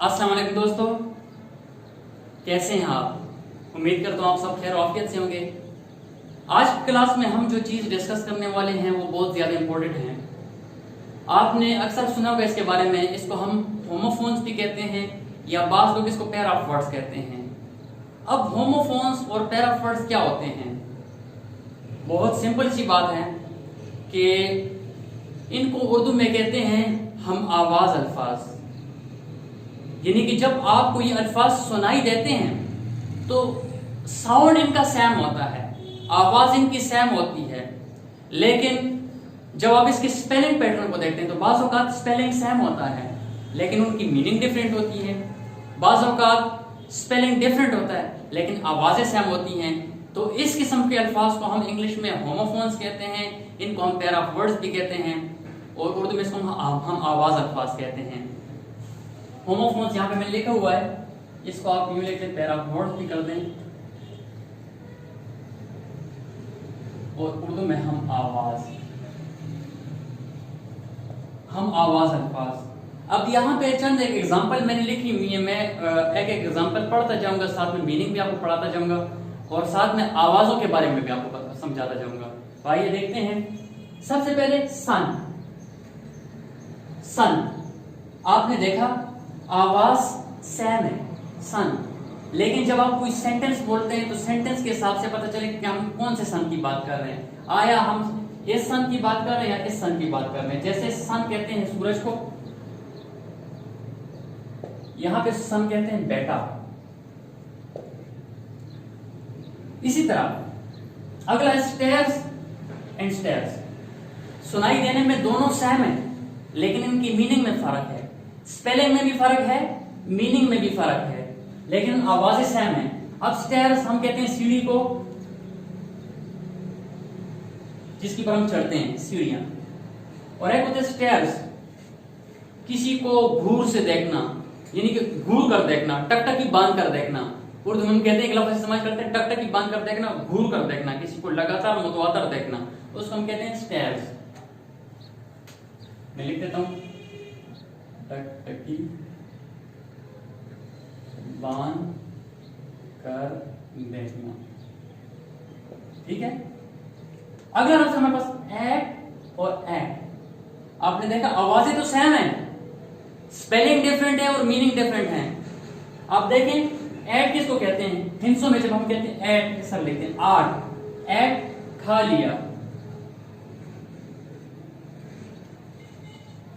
अस्सलाम वालेकुम दोस्तों, कैसे हैं आप? उम्मीद करता हूँ आप सब खैर आफियत से होंगे। आज की क्लास में हम जो चीज़ डिस्कस करने वाले हैं वो बहुत ज़्यादा इंपॉर्टेंट है। आपने अक्सर सुना होगा इसके बारे में, इसको हम होमोफोन्स भी कहते हैं या बाज़ लोग इसको पेयर ऑफ वर्ड्स कहते हैं। अब होमोफोन्स और पेयर ऑफ वर्ड्स क्या होते हैं? बहुत सिंपल सी बात है कि इनको उर्दू में कहते हैं हम आवाज़ अल्फाज। यानी कि जब आपको ये अल्फाज सुनाई देते हैं तो साउंड इनका सेम होता है, आवाज इनकी सेम होती है, लेकिन जब आप इसके स्पेलिंग पैटर्न को देखते हैं तो बाज़ औक़ात स्पेलिंग सेम होता है लेकिन उनकी मीनिंग डिफरेंट होती है। बाज़ औक़ात स्पेलिंग डिफरेंट होता है लेकिन आवाजें सेम होती हैं। तो इस किस्म के अल्फाज को हम इंग्लिश में होमोफोन्स कहते हैं, इनको हम पेयर ऑफ वर्ड्स भी कहते हैं और उर्दू में इसको हम आवाज अल्फाज कहते हैं। होमोफोन्स यहाँ पे मैंने लिखा हुआ है, इसको आप यूं लिख पेयर ऑफ वर्ड्स भी कर दें और उर्दू में हम आवाज अल्फाज। अब यहाँ पे चंद एक एग्जांपल मैंने लिखी हुई है, मैं एक एग्जांपल पढ़ता जाऊंगा, साथ में मीनिंग भी आपको पढ़ाता जाऊंगा और साथ में आवाजों के बारे में भी आपको समझाता जाऊंगा। तो आइए देखते हैं। सबसे पहले सन आपने देखा आवाज सेम है सन, लेकिन जब आप कोई सेंटेंस बोलते हैं तो सेंटेंस के हिसाब से पता चले कि हम कौन से सन की बात कर रहे हैं। आया हम इस सन की बात कर रहे हैं या इस सन की बात कर रहे हैं। जैसे सन कहते हैं सूरज को, यहां पे सन कहते हैं बेटा। इसी तरह अगला स्टेयर्स एंड स्टेयर्स, सुनाई देने में दोनों सेम है लेकिन इनकी मीनिंग में फर्क है, स्पेलिंग में भी फर्क है, मीनिंग में भी फर्क है, लेकिन आवाजें सेम है। अब स्टेयर्स हम कहते हैं सीढ़ी को, जिसकी पर हम चढ़ते हैं सीढ़ियां, और एक होते हैं स्टेयर्स, किसी को घूर से देखना, यानी कि घूर कर देखना, टकटकी बांध कर देखना। उर्दू में हम कहते हैं एक लफ्ज इस्तेमाल करते हैं टकटकी बांध कर देखना, घूर कर देखना, किसी को लगातार मुतवातर देखना, उसको हम कहते हैं स्टेयर्स। मैं लिख देता हूं टकटकी बांध कर देखना, ठीक है। अगला लफ्ज हमारे पास एट और एट। आपने देखा आवाजें तो सेम है, स्पेलिंग डिफरेंट है और मीनिंग डिफरेंट है। आप देखें एट किसको कहते हैं, हिंसों में जब हम कहते हैं एट सर लिखते हैं आठ, एट खा लिया।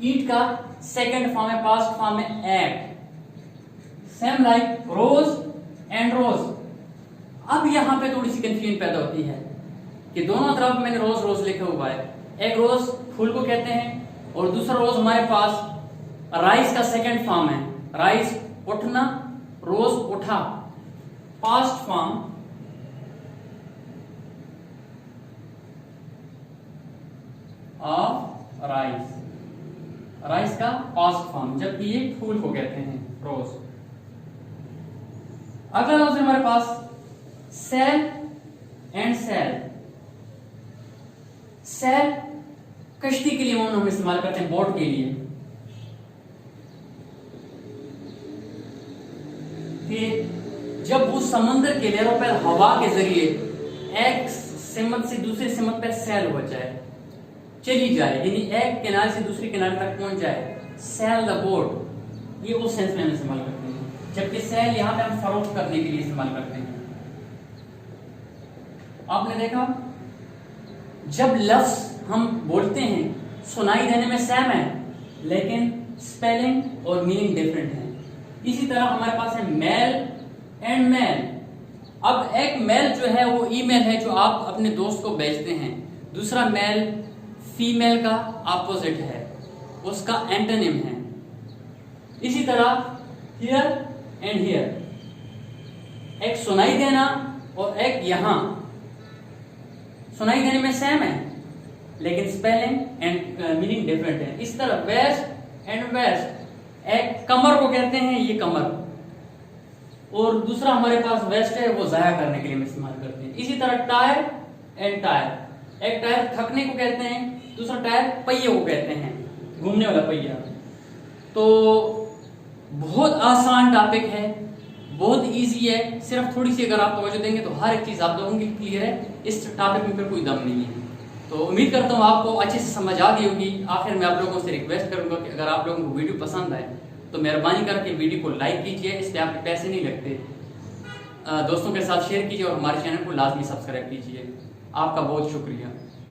ईट का सेकंड फॉर्म है, पास्ट फॉर्म है ate. Same like rose and rose. अब यहां पे थोड़ी सी कंफ्यूजन पैदा होती है कि दोनों तरफ मैंने रोज रोज लिखा हुआ है। एक रोज फूल को कहते हैं और दूसरा रोज हमारे पास राइस का सेकंड फॉर्म है, राइस उठना, रोज उठा, past form of rice, rice का पास्ट फॉर्म, जबकि ये फूल को कहते हैं रोज। अगला लफ्ज हमारे पास सेल एंड सेल। सेल कश्ती के लिए हम इस्तेमाल करते हैं, बोट के लिए, कि जब वो समंदर के लहरों पर हवा के जरिए एक सिमत से दूसरी सिमत पर सैल हो जाए, चली जाए, यानी एक किनारे से दूसरी किनारे तक पहुंच जाए, सेल द बोट, ये उस सेंस में हम इस्तेमाल करते हैं। जबकि सेल यहां पे हम फरोख्त करने के लिए इस्तेमाल करते हैं। आपने देखा जब लफ्ज हम बोलते हैं सुनाई देने में सेम है लेकिन स्पेलिंग और मीनिंग डिफरेंट है। इसी तरह हमारे पास है मेल एंड मेल। अब एक मेल जो है वो ईमेल है जो आप अपने दोस्त को भेजते हैं, दूसरा मेल फीमेल का ऑपोजिट है, उसका एंटोनिम है। इसी तरह हियर एंड हियर, एक सुनाई देना और एक यहां, सुनाई देने में सेम है लेकिन स्पेलिंग एंड मीनिंग डिफरेंट है। इस तरह वेस्ट एंड वेस्ट, एक कमर को कहते हैं ये कमर, और दूसरा हमारे पास वेस्ट है, वो जाया करने के लिए हम इस्तेमाल करते हैं। इसी तरह टायर एंड टायर, एक टायर थकने को कहते हैं, दूसरा टायर पहिए को कहते हैं, घूमने वाला पहिया। तो बहुत आसान टॉपिक है, बहुत इजी है। सिर्फ थोड़ी सी अगर आप तवज्जो देंगे तो हर एक चीज़ आप लोगों की क्लियर है। इस टॉपिक में फिर कोई दम नहीं है। तो उम्मीद करता हूँ आपको अच्छे से समझ आ गई होगी। आखिर में आप लोगों से रिक्वेस्ट करूंगा कि अगर आप लोगों को वीडियो पसंद आए तो मेहरबानी करके वीडियो को लाइक कीजिए, इस पर आपके पैसे नहीं लगते। दोस्तों के साथ शेयर कीजिए और हमारे चैनल को लाजमी सब्सक्राइब कीजिए। आपका बहुत शुक्रिया।